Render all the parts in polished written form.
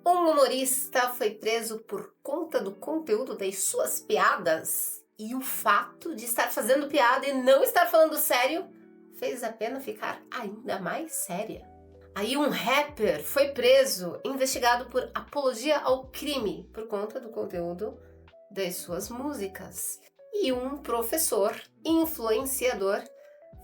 Um humorista foi preso por conta do conteúdo das suas piadas e o fato de estar fazendo piada e não estar falando sério fez a pena ficar ainda mais séria. Aí um rapper foi preso, investigado por apologia ao crime por conta do conteúdo das suas músicas. E um professor influenciador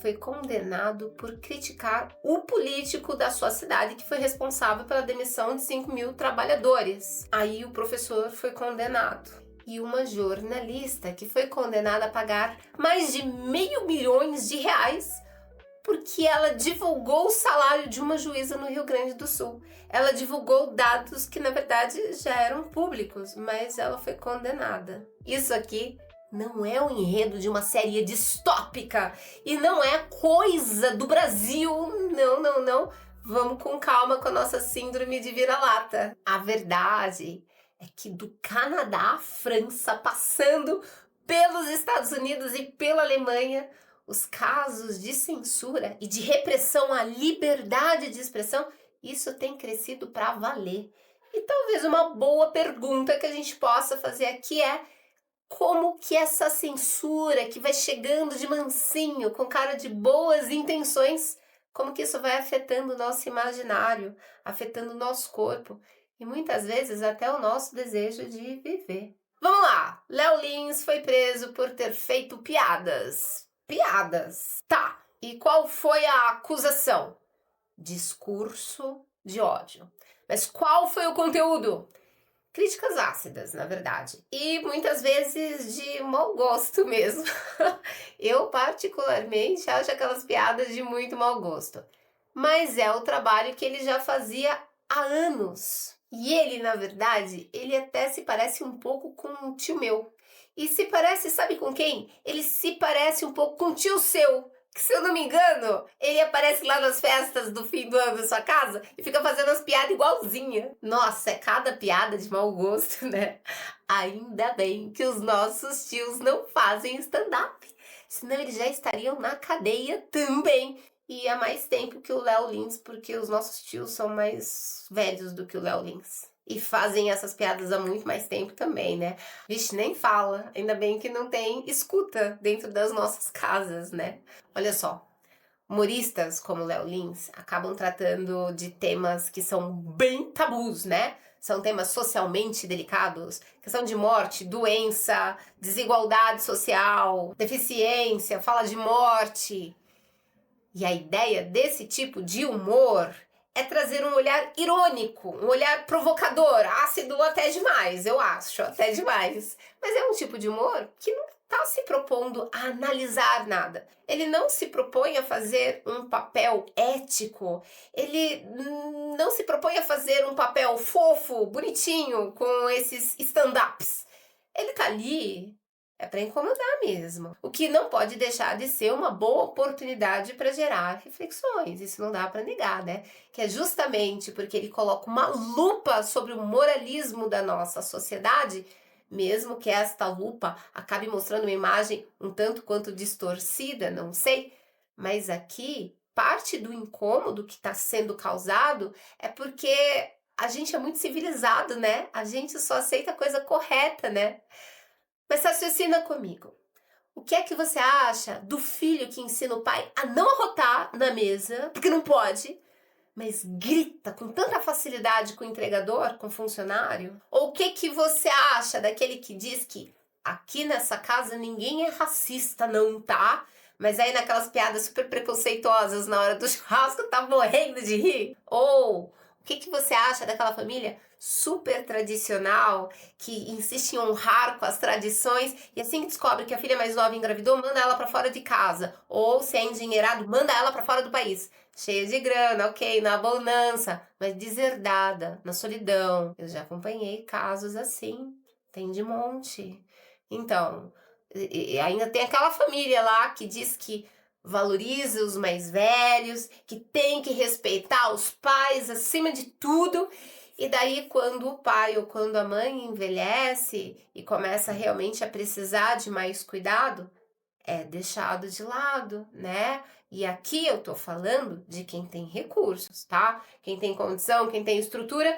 foi condenado por criticar o político da sua cidade que foi responsável pela demissão de 5.000 trabalhadores. Aí o professor foi condenado. E uma jornalista que foi condenada a pagar mais de R$ 500.000 porque ela divulgou o salário de uma juíza no Rio Grande do Sul. Ela divulgou dados que na verdade já eram públicos, mas ela foi condenada. Isso aqui não é o enredo de uma série distópica e não é coisa do Brasil. Não. Vamos com calma com a nossa síndrome de vira-lata. A verdade é que do Canadá à França, passando pelos Estados Unidos e pela Alemanha, os casos de censura e de repressão à liberdade de expressão, isso tem crescido para valer. E talvez uma boa pergunta que a gente possa fazer aqui é: como que essa censura que vai chegando de mansinho, com cara de boas intenções, como que isso vai afetando o nosso imaginário, afetando o nosso corpo e muitas vezes até o nosso desejo de viver? Vamos lá! Léo Lins foi preso por ter feito piadas. Piadas. Tá, e qual foi a acusação? Discurso de ódio. Mas qual foi o conteúdo? Críticas ácidas, na verdade, e muitas vezes de mau gosto mesmo. Eu, particularmente, acho aquelas piadas de muito mau gosto. Mas é o trabalho que ele já fazia há anos. E ele, na verdade, ele até se parece um pouco com um tio meu. E se parece, sabe com quem? Ele se parece um pouco com um tio seu. Que, se eu não me engano, ele aparece lá nas festas do fim do ano da sua casa e fica fazendo as piadas igualzinha. Nossa, é cada piada de mau gosto, né? Ainda bem que os nossos tios não fazem stand-up, senão eles já estariam na cadeia também. E há mais tempo que o Léo Lins, porque os nossos tios são mais velhos do que o Léo Lins. E fazem essas piadas há muito mais tempo também, né? Vixe, nem fala. Ainda bem que não tem escuta dentro das nossas casas, né? Olha só, humoristas como Léo Lins acabam tratando de temas que são bem tabus, né? São temas socialmente delicados, questão de morte, doença, desigualdade social, deficiência, fala de morte. E a ideia desse tipo de humor é trazer um olhar irônico, um olhar provocador, ácido até demais, eu acho, até demais. Mas é um tipo de humor que não está se propondo a analisar nada. Ele não se propõe a fazer um papel ético, ele não se propõe a fazer um papel fofo, bonitinho, com esses stand-ups. Ele tá ali para incomodar mesmo. O que não pode deixar de ser uma boa oportunidade para gerar reflexões. Isso não dá para negar, né? Que é justamente porque ele coloca uma lupa sobre o moralismo da nossa sociedade, mesmo que esta lupa acabe mostrando uma imagem um tanto quanto distorcida, não sei. Mas aqui, parte do incômodo que está sendo causado é porque a gente é muito civilizado, né? A gente só aceita a coisa correta, né? Mas raciocina comigo. O que é que você acha do filho que ensina o pai a não arrotar na mesa, porque não pode, mas grita com tanta facilidade com o entregador, com o funcionário? Ou o que que você acha daquele que diz que aqui nessa casa ninguém é racista, não, tá? Mas aí naquelas piadas super preconceituosas na hora do churrasco tá morrendo de rir? Ou o que que você acha daquela família super tradicional que insiste em honrar com as tradições e assim que descobre que a filha mais nova engravidou, manda ela pra fora de casa? Ou se é endinheirado, manda ela pra fora do país? Cheia de grana, ok, na bonança, mas deserdada, na solidão. Eu já acompanhei casos assim, tem de monte. Então, e ainda tem aquela família lá que diz que valoriza os mais velhos, que tem que respeitar os pais acima de tudo. E daí, quando o pai ou quando a mãe envelhece e começa realmente a precisar de mais cuidado, é deixado de lado, né? E aqui eu tô falando de quem tem recursos, tá? Quem tem condição, quem tem estrutura.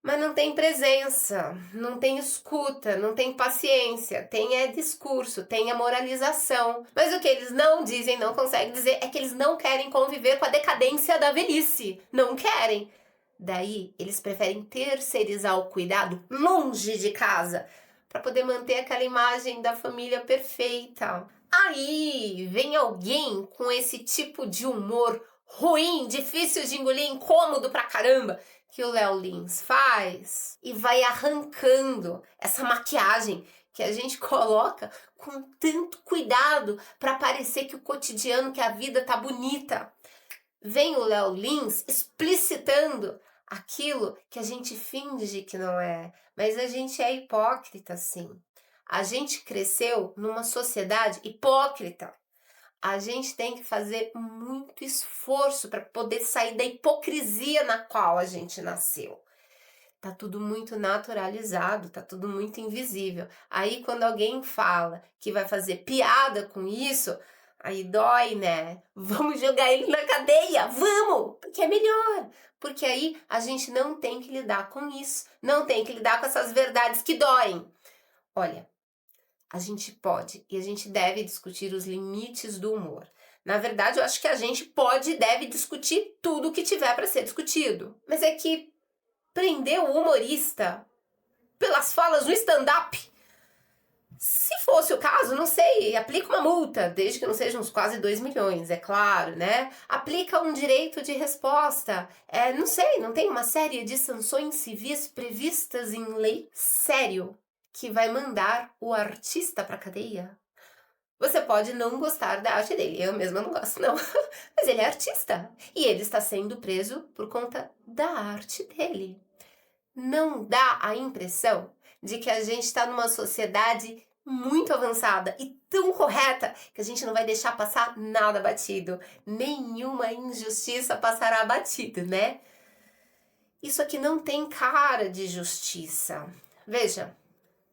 Mas não tem presença, não tem escuta, não tem paciência, tem discurso, tem a moralização. Mas o que eles não dizem, não conseguem dizer, é que eles não querem conviver com a decadência da velhice. Não querem. Daí, eles preferem terceirizar o cuidado longe de casa, para poder manter aquela imagem da família perfeita. Aí, vem alguém com esse tipo de humor ruim, difícil de engolir, incômodo pra caramba, que o Léo Lins faz e vai arrancando essa maquiagem que a gente coloca com tanto cuidado para parecer que o cotidiano, que a vida tá bonita. Vem o Léo Lins explicitando aquilo que a gente finge que não é, mas a gente é hipócrita sim. A gente cresceu numa sociedade hipócrita. A gente tem que fazer muito esforço para poder sair da hipocrisia na qual a gente nasceu. Tá tudo muito naturalizado, tá tudo muito invisível. Aí quando alguém fala que vai fazer piada com isso, aí dói, né? Vamos jogar ele na cadeia, vamos! Porque é melhor. Porque aí a gente não tem que lidar com isso, não tem que lidar com essas verdades que doem. Olha, a gente pode e a gente deve discutir os limites do humor. Na verdade, eu acho que a gente pode e deve discutir tudo o que tiver para ser discutido. Mas é que prender o humorista pelas falas no stand-up, se fosse o caso, não sei, aplica uma multa, desde que não sejam uns quase 2 milhões, é claro, né? Aplica um direito de resposta, não sei, não tem uma série de sanções civis previstas em lei? Sério, que vai mandar o artista pra cadeia? Você pode não gostar da arte dele, eu mesma não gosto não, mas ele é artista e ele está sendo preso por conta da arte dele. Não dá a impressão de que a gente está numa sociedade muito avançada e tão correta que a gente não vai deixar passar nada batido. Nenhuma injustiça passará batido, né? Isso aqui não tem cara de justiça. Veja,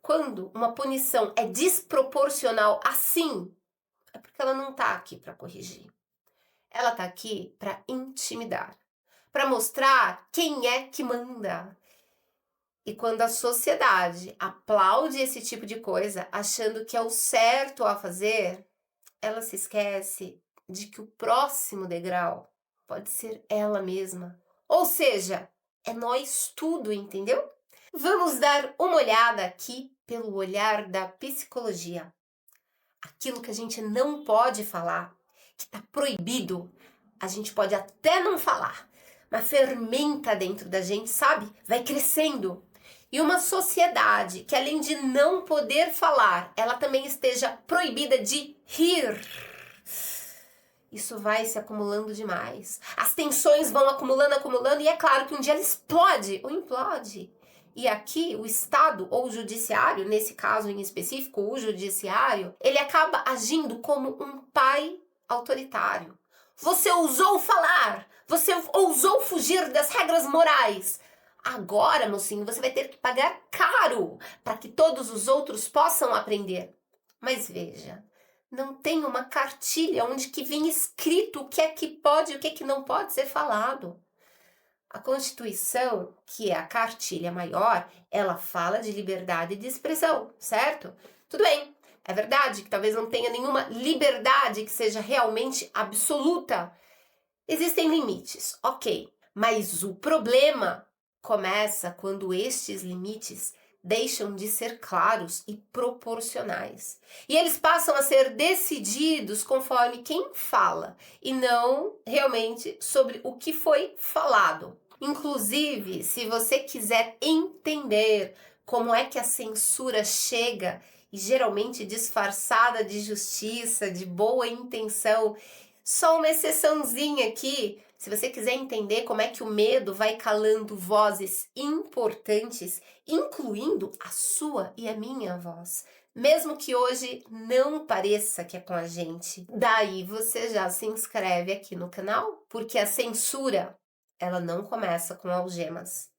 quando uma punição é desproporcional assim, é porque ela não está aqui para corrigir. Ela está aqui para intimidar, para mostrar quem é que manda. E quando a sociedade aplaude esse tipo de coisa, achando que é o certo a fazer, ela se esquece de que o próximo degrau pode ser ela mesma. Ou seja, é nós tudo, entendeu? Vamos dar uma olhada aqui pelo olhar da psicologia. Aquilo que a gente não pode falar, que está proibido, a gente pode até não falar, mas fermenta dentro da gente, sabe? Vai crescendo. E uma sociedade que, além de não poder falar, ela também esteja proibida de rir, isso vai se acumulando demais. As tensões vão acumulando, e é claro que um dia ela explode ou implode. E aqui o Estado ou o Judiciário, nesse caso em específico, o Judiciário, ele acaba agindo como um pai autoritário. Você ousou falar, você ousou fugir das regras morais. Agora, mocinho, você vai ter que pagar caro para que todos os outros possam aprender. Mas veja, não tem uma cartilha onde que vem escrito o que é que pode e o que é que não pode ser falado. A Constituição, que é a cartilha maior, ela fala de liberdade de expressão, certo? Tudo bem, é verdade que talvez não tenha nenhuma liberdade que seja realmente absoluta. Existem limites, ok, mas o problema começa quando estes limites deixam de ser claros e proporcionais. E eles passam a ser decididos conforme quem fala e não realmente sobre o que foi falado. Inclusive, se você quiser entender como é que a censura chega e geralmente disfarçada de justiça, de boa intenção, só uma exceçãozinha aqui. Se você quiser entender como é que o medo vai calando vozes importantes, incluindo a sua e a minha voz, mesmo que hoje não pareça que é com a gente, daí você já se inscreve aqui no canal, porque a censura, ela não começa com algemas.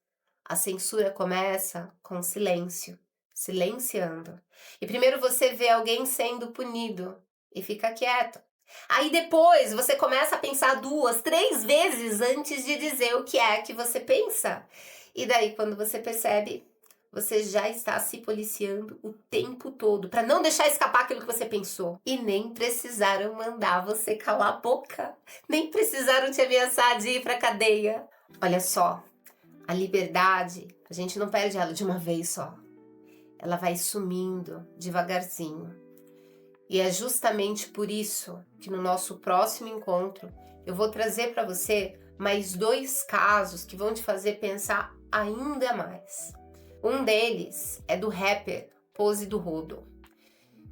A censura começa com silêncio, silenciando. E primeiro você vê alguém sendo punido e fica quieto. Aí depois você começa a pensar 2, 3 vezes antes de dizer o que é que você pensa. E daí, quando você percebe, você já está se policiando o tempo todo para não deixar escapar aquilo que você pensou. E nem precisaram mandar você calar a boca. Nem precisaram te ameaçar de ir para cadeia. Olha só, a liberdade, a gente não perde ela de uma vez só. Ela vai sumindo devagarzinho. E é justamente por isso que no nosso próximo encontro eu vou trazer para você mais 2 casos que vão te fazer pensar ainda mais. Um deles é do rapper Pose do Rodo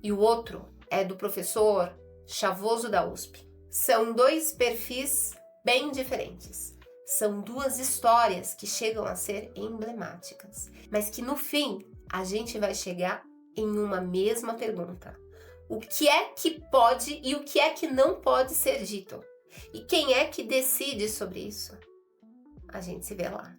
e o outro é do professor Chavoso da USP. São 2 perfis bem diferentes. São 2 histórias que chegam a ser emblemáticas, mas que no fim a gente vai chegar em uma mesma pergunta. O que é que pode e o que é que não pode ser dito? E quem é que decide sobre isso? A gente se vê lá.